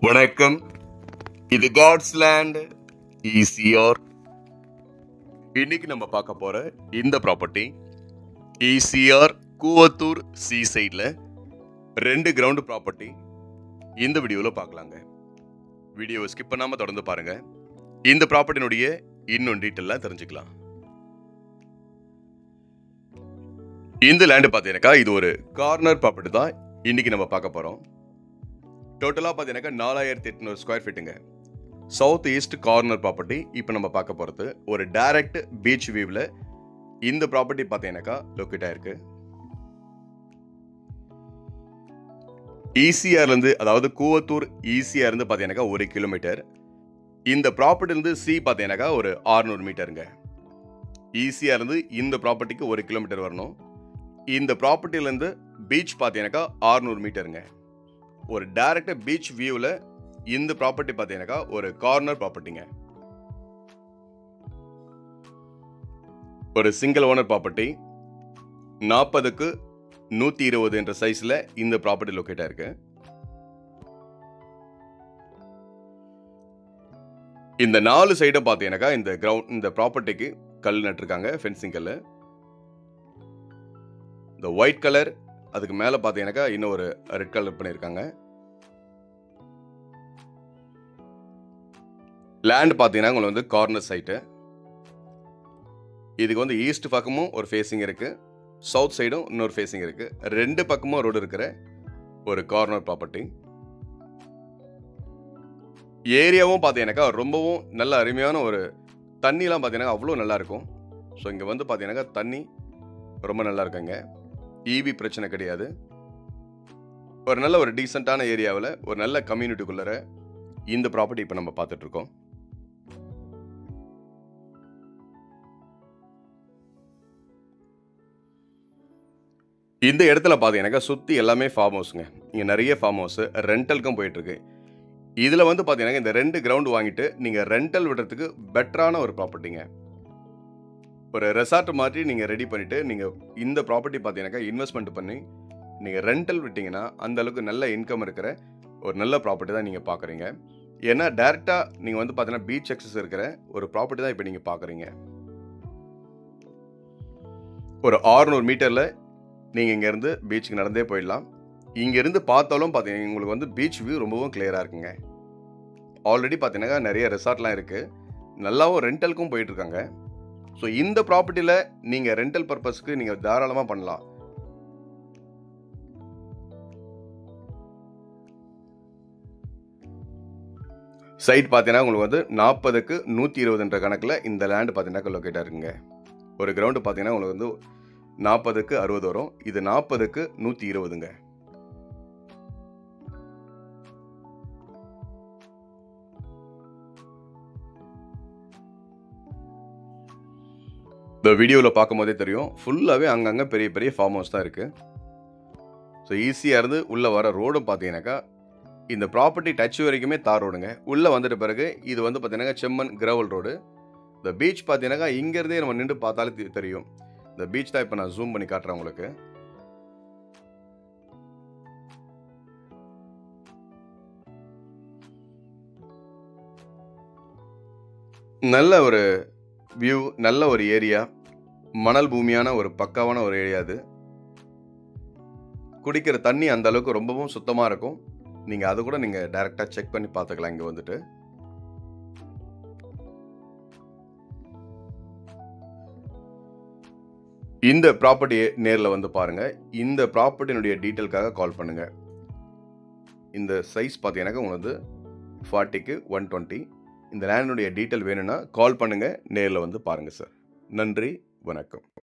வணக்கம். இது God's land ECR. இன்னைக்கு நம்ம பார்க்க போற இந்த ப்ராப்பர்ட்டி ஈசிஆர் கூவத்தூர் சி சைட்ல 2 கிரவுண்ட் ப்ராப்பர்ட்டி. இந்த வீடியோவில் பார்க்கலாங்க. வீடியோவை ஸ்கிப் பண்ணாம தொடர்ந்து பாருங்க. இந்த ப்ராப்பர்ட்டினுடைய இன்னும் டீட்டெயிலாக தெரிஞ்சுக்கலாம். இந்த லேண்டு பார்த்தீங்கன்னாக்கா இது ஒரு கார்னர் ப்ராப்பர்ட்டி தான் இன்னைக்கு நம்ம பார்க்க போறோம். டோட்டலாக பார்த்தீங்கன்னாக்கா 4800 ஸ்கொயர் ஃபீட்டுங்க. சவுத் ஈஸ்ட் கார்னர் ப்ராப்பர்ட்டி இப்போ நம்ம பார்க்க போகிறது. ஒரு டைரக்ட் பீச் வியூவில் இந்த ப்ராப்பர்ட்டி பார்த்தீங்கன்னாக்கா லொக்கேட் ஆயிருக்கு. ஈசிஆர்லேருந்து, அதாவது கூவத்தூர் ஈசிஆர்லேருந்து பார்த்தீங்கன்னாக்கா 1 கிலோமீட்டர். இந்த ப்ராப்பர்ட்டிலேருந்து சி பார்த்தீங்கன்னாக்கா ஒரு 600 மீட்டருங்க. ஈசிஆர்லேருந்து இந்த ப்ராப்பர்ட்டிக்கு 1 கிலோமீட்டர் வரணும். இந்த ப்ராப்பர்ட்டிலேருந்து பீச் பார்த்தீங்கன்னாக்கா 600 மீட்டருங்க. ஒரு டைரக்ட் பீச் வியூவில் இந்த ப்ராப்பர்ட்டி பார்த்தீங்கன்னாக்கா ஒரு கார்னர் ப்ராப்பர்ட்டிங்க. ஒரு சிங்கிள் ஓனர் ப்ராப்பர்ட்டி. 40க்கு 120 என்ற சைஸில் இந்த ப்ராப்பர்ட்டி லொக்கேட் ஆயிருக்கு. இந்த 4 சைடும் பார்த்தீங்கன்னாக்கா இந்த ப்ராப்பர்ட்டிக்கு கல் நட்டிருக்காங்க, ஃபென்சிங் கல். இந்த ஒயிட் கலர், அதுக்கு மேலே பார்த்தீங்கன்னாக்கா இன்னும் ஒரு ரெட் கலர் பண்ணியிருக்காங்க. லேண்ட் பார்த்தீங்கன்னா உங்களுக்கு வந்து கார்னர் சைட்டு. இதுக்கு வந்து ஈஸ்ட் பக்கமும் ஒரு ஃபேஸிங் இருக்கு, சவுத் சைடும் இன்னொரு ஃபேஸிங் இருக்கு. 2 பக்கமும் ரோடு இருக்கிற ஒரு கார்னர் ப்ராப்பர்ட்டி. ஏரியாவும் பார்த்தீங்கன்னாக்கா ரொம்பவும் நல்ல அருமையான ஒரு தண்ணிலாம் பார்த்தீங்கன்னா அவ்வளோ நல்லா இருக்கும். ஸோ இங்கே வந்து பார்த்தீங்கன்னாக்கா தண்ணி ரொம்ப நல்லா இருக்குங்க. ஈபி பிரச்சனை கிடையாது. ஒரு நல்ல ஒரு டீசெண்டான ஏரியாவில் ஒரு நல்ல கம்யூனிட்டிக்குள்ளே இந்த ப்ராப்பர்ட்டி இப்போ நம்ம பார்த்துட்டு இருக்கோம். இந்த இடத்துல பார்த்தீங்கன்னாக்கா சுற்றி எல்லாமே ஃபார்ம் ஹவுஸுங்க. இங்கே நிறைய ஃபார்ம் ஹவுஸ் ரெண்டலுக்கும் போயிட்டுருக்கு. இதில் வந்து பார்த்தீங்கன்னா இந்த 2 கிரவுண்டு வாங்கிட்டு நீங்கள் ரெண்டல் விடுறதுக்கு பெட்டரான ஒரு ப்ராப்பர்ட்டிங்க. ஒரு ரெசார்ட் மாதிரி நீங்கள் ரெடி பண்ணிவிட்டு நீங்கள் இந்த ப்ராப்பர்ட்டி பார்த்தீங்கன்னாக்கா இன்வெஸ்ட்மெண்ட் பண்ணி நீங்கள் ரெண்டல் விட்டிங்கன்னா அந்தளவுக்கு நல்ல இன்கம் இருக்கிற ஒரு நல்ல ப்ராப்பர்ட்டி தான் நீங்கள் பார்க்குறீங்க. ஏன்னா டேரெக்டாக நீங்கள் வந்து பார்த்தீங்கன்னா பீச் அக்சஸ் இருக்கிற ஒரு ப்ராப்பர்ட்டி தான் இப்போ நீங்கள் பார்க்குறீங்க. ஒரு 600 மீட்டரில் நீங்கள் இங்கேருந்து பீச்சுக்கு நடந்தே போயிடலாம். இங்கேருந்து பார்த்தாலும் பார்த்தீங்கன்னா உங்களுக்கு வந்து பீச் வியூ ரொம்பவும் கிளியராக இருக்குங்க. ஆல்ரெடி பார்த்தீங்கன்னா நிறைய ரெசார்ட்லாம் இருக்குது, நல்லாவும் ரெண்டலுக்கும் போயிட்டுருக்காங்க. ஸோ இந்த ப்ராப்பர்ட்டியில் நீங்கள் ரெண்டல் பர்பஸ்க்கு நீங்கள் தாராளமாக பண்ணலாம். சைட் பார்த்தீங்கன்னா உங்களுக்கு வந்து 40க்கு 120 கணக்கில் இந்த லேண்டு பார்த்தீங்கன்னா லொக்கேட்டாக இருக்குங்க. ஒரு கிரவுண்டு பார்த்தீங்கன்னா உங்களுக்கு வந்து 40க்கு 60 வரும். இது 40க்கு 120ங்க. இந்த வீடியோவில் பார்க்கும்போதே தெரியும், ஃபுல்லாகவே அங்கங்கே பெரிய பெரிய ஃபார்ம் ஹவுஸ் தான் இருக்குது. ஸோ ஈஸியாக இருந்து உள்ளே வர ரோடும் பார்த்தீங்கன்னாக்கா இந்த ப்ராப்பர்ட்டி டச் வரைக்குமே தார் ரோடுங்க. உள்ளே வந்துட்ட பிறகு இது வந்து பார்த்தீங்கன்னா செம்மண் கிரவல் ரோடு. இந்த பீச் பார்த்தீங்கன்னாக்கா இங்கேருந்தே நம்ம நின்று பார்த்தாலே தெரியும். இந்த பீச் தான் இப்போ நான் ஜூம் பண்ணி காட்டுறேன் உங்களுக்கு. நல்ல ஒரு வியூ, நல்ல ஒரு ஏரியா, மணல் பூமியான ஒரு பக்காவான ஒரு ஏரியா. அது குடிக்கிற தண்ணி அந்த அளவுக்கு ரொம்பவும் சுத்தமாக இருக்கும். நீங்கள் அதை கூட நீங்கள் டைரெக்டாக செக் பண்ணி பார்த்துக்கலாம். இங்கே வந்துட்டு இந்த ப்ராப்பர்ட்டியை நேரில் வந்து பாருங்கள். இந்த ப்ராப்பர்ட்டியினுடைய டீட்டெயிலுக்காக கால் பண்ணுங்கள். இந்த சைஸ் பார்த்தீங்கன்னாக்கா உங்களுக்கு வந்து 40க்கு 120. இந்த லேண்டினுடைய டீட்டெயில் வேணும்னா கால் பண்ணுங்கள், நேரில் வந்து பாருங்கள் சார். நன்றி, வணக்கம்.